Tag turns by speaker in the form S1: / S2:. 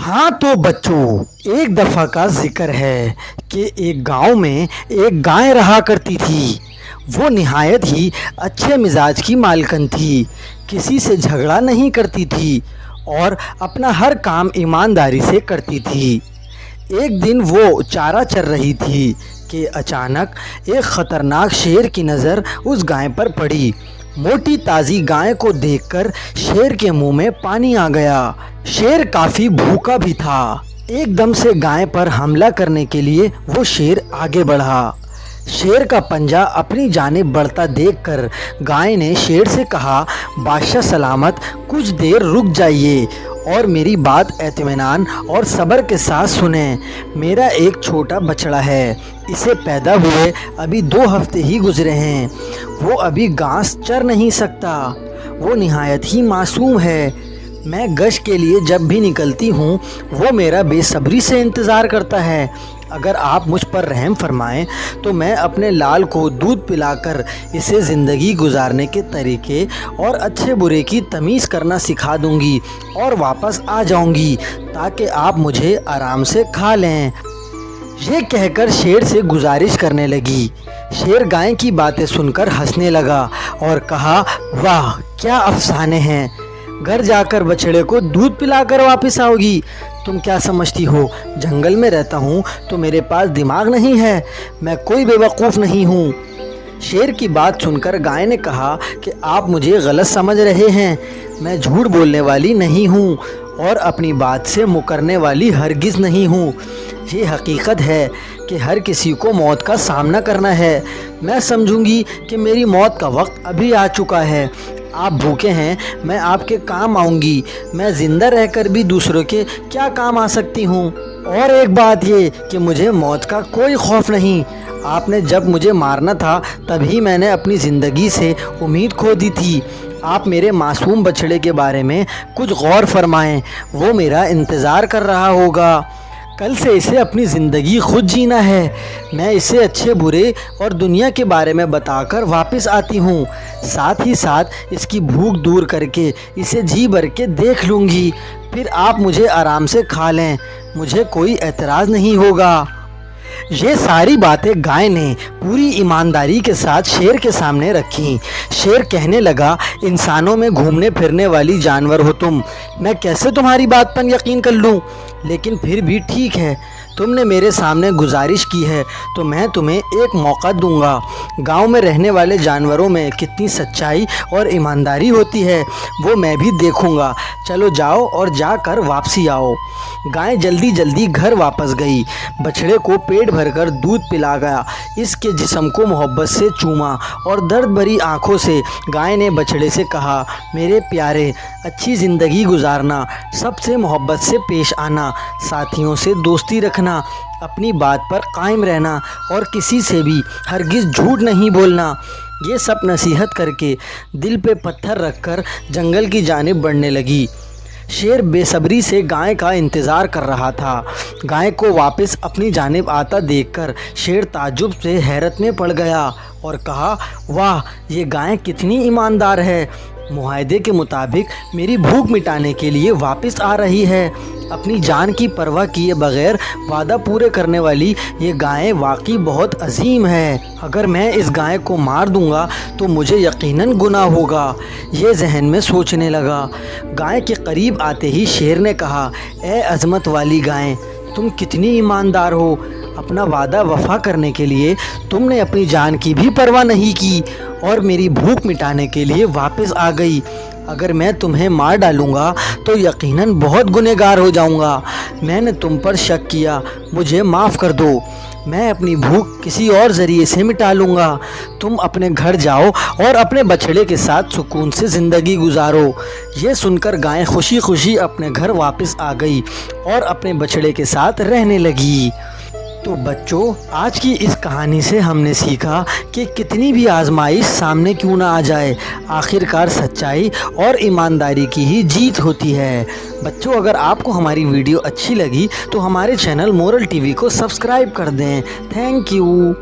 S1: हाँ तो बच्चों, एक दफ़ा का जिक्र है कि एक गांव में एक गाय रहा करती थी। वो निहायत ही अच्छे मिजाज की मालकन थी, किसी से झगड़ा नहीं करती थी और अपना हर काम ईमानदारी से करती थी। एक दिन वो चारा चर रही थी कि अचानक एक ख़तरनाक शेर की नज़र उस गाय पर पड़ी। मोटी ताज़ी गाय को देखकर शेर के मुंह में पानी आ गया। शेर काफ़ी भूखा भी था। एकदम से गाय पर हमला करने के लिए वो शेर आगे बढ़ा। शेर का पंजा अपनी जानिब बढ़ता देखकर गाय ने शेर से कहा, बादशाह सलामत, कुछ देर रुक जाइए और मेरी बात इत्मीनान और सब्र के साथ सुने। मेरा एक छोटा बछड़ा है, इसे पैदा हुए अभी 2 हफ्ते ही गुजरे हैं। वो अभी घास चर नहीं सकता, वो निहायत ही मासूम है। मैं गश्त के लिए जब भी निकलती हूँ वो मेरा बेसब्री से इंतज़ार करता है। अगर आप मुझ पर रहम फरमाएं तो मैं अपने लाल को दूध पिलाकर इसे ज़िंदगी गुजारने के तरीके और अच्छे बुरे की तमीज़ करना सिखा दूंगी और वापस आ जाऊंगी ताकि आप मुझे आराम से खा लें। ये कहकर शेर से गुजारिश करने लगी। शेर गाय की बातें सुनकर हंसने लगा और कहा, वाह क्या अफसाने हैं, घर जाकर बछड़े को दूध पिलाकर वापस आओगी। तुम क्या समझती हो, जंगल में रहता हूँ तो मेरे पास दिमाग नहीं है? मैं कोई बेवकूफ़ नहीं हूँ। शेर की बात सुनकर गाय ने कहा कि आप मुझे गलत समझ रहे हैं। मैं झूठ बोलने वाली नहीं हूँ और अपनी बात से मुकरने वाली हरगिज़ नहीं हूँ। ये हकीकत है कि हर किसी को मौत का सामना करना है। मैं समझूंगी कि मेरी मौत का वक्त अभी आ चुका है। आप भूखे हैं, मैं आपके काम आऊँगी। मैं ज़िंदा रहकर भी दूसरों के क्या काम आ सकती हूँ। और एक बात ये कि मुझे मौत का कोई खौफ नहीं। आपने जब मुझे मारना था तभी मैंने अपनी ज़िंदगी से उम्मीद खो दी थी। आप मेरे मासूम बछड़े के बारे में कुछ गौर फरमाएं, वो मेरा इंतज़ार कर रहा होगा। कल से इसे अपनी ज़िंदगी खुद जीना है। मैं इसे अच्छे बुरे और दुनिया के बारे में बताकर वापस आती हूँ। साथ ही साथ इसकी भूख दूर करके इसे जी भर के देख लूँगी। फिर आप मुझे आराम से खा लें, मुझे कोई एतराज़ नहीं होगा। ये सारी बातें गाय ने पूरी ईमानदारी के साथ शेर के सामने रखीं। शेर कहने लगा, इंसानों में घूमने फिरने वाली जानवर हो तुम, मैं कैसे तुम्हारी बात पर यकीन कर लूँ? लेकिन फिर भी ठीक है, तुमने मेरे सामने गुजारिश की है तो मैं तुम्हें एक मौका दूंगा। गांव में रहने वाले जानवरों में कितनी सच्चाई और ईमानदारी होती है वो मैं भी देखूंगा। चलो जाओ और जाकर वापसी आओ। गाय जल्दी जल्दी घर वापस गई। बछड़े को पेट भरकर दूध पिला गया, इसके जिस्म को मोहब्बत से चूमा और दर्द भरी आंखों से गाय ने बछड़े से कहा, मेरे प्यारे, अच्छी ज़िंदगी गुजारना, सबसे मोहब्बत से पेश आना, साथियों से दोस्ती रखना, अपनी बात पर कायम रहना और किसी से भी हरगिज़ झूठ नहीं बोलना। ये सब नसीहत करके दिल पे पत्थर रखकर जंगल की जानिब बढ़ने लगी। शेर बेसब्री से गाय का इंतज़ार कर रहा था। गाय को वापस अपनी जानिब आता देखकर शेर ताज्जुब से हैरत में पड़ गया और कहा, वाह ये गाय कितनी ईमानदार है। मुआहदे के मुताबिक मेरी भूख मिटाने के लिए वापस आ रही है। अपनी जान की परवाह किए बगैर वादा पूरे करने वाली ये गाय वाकई बहुत अजीम है। अगर मैं इस गाय को मार दूंगा तो मुझे यकीनन गुनाह होगा। ये जहन में सोचने लगा। गाय के करीब आते ही शेर ने कहा, ए अज़मत वाली गाय, तुम कितनी ईमानदार हो। अपना वादा वफ़ा करने के लिए तुमने अपनी जान की भी परवाह नहीं की और मेरी भूख मिटाने के लिए वापस आ गई। अगर मैं तुम्हें मार डालूँगा तो यकीनन बहुत गुनहगार हो जाऊँगा। मैंने तुम पर शक किया, मुझे माफ़ कर दो। मैं अपनी भूख किसी और ज़रिए से मिटा लूँगा। तुम अपने घर जाओ और अपने बछड़े के साथ सुकून से ज़िंदगी गुजारो। ये सुनकर गाय खुशी खुशी अपने घर वापस आ गई और अपने बछड़े के साथ रहने लगी। तो बच्चों, आज की इस कहानी से हमने सीखा कि कितनी भी आजमाइश सामने क्यों ना आ जाए, आखिरकार सच्चाई और ईमानदारी की ही जीत होती है। बच्चों, अगर आपको हमारी वीडियो अच्छी लगी तो हमारे चैनल मोरल टीवी को सब्सक्राइब कर दें। Thank you.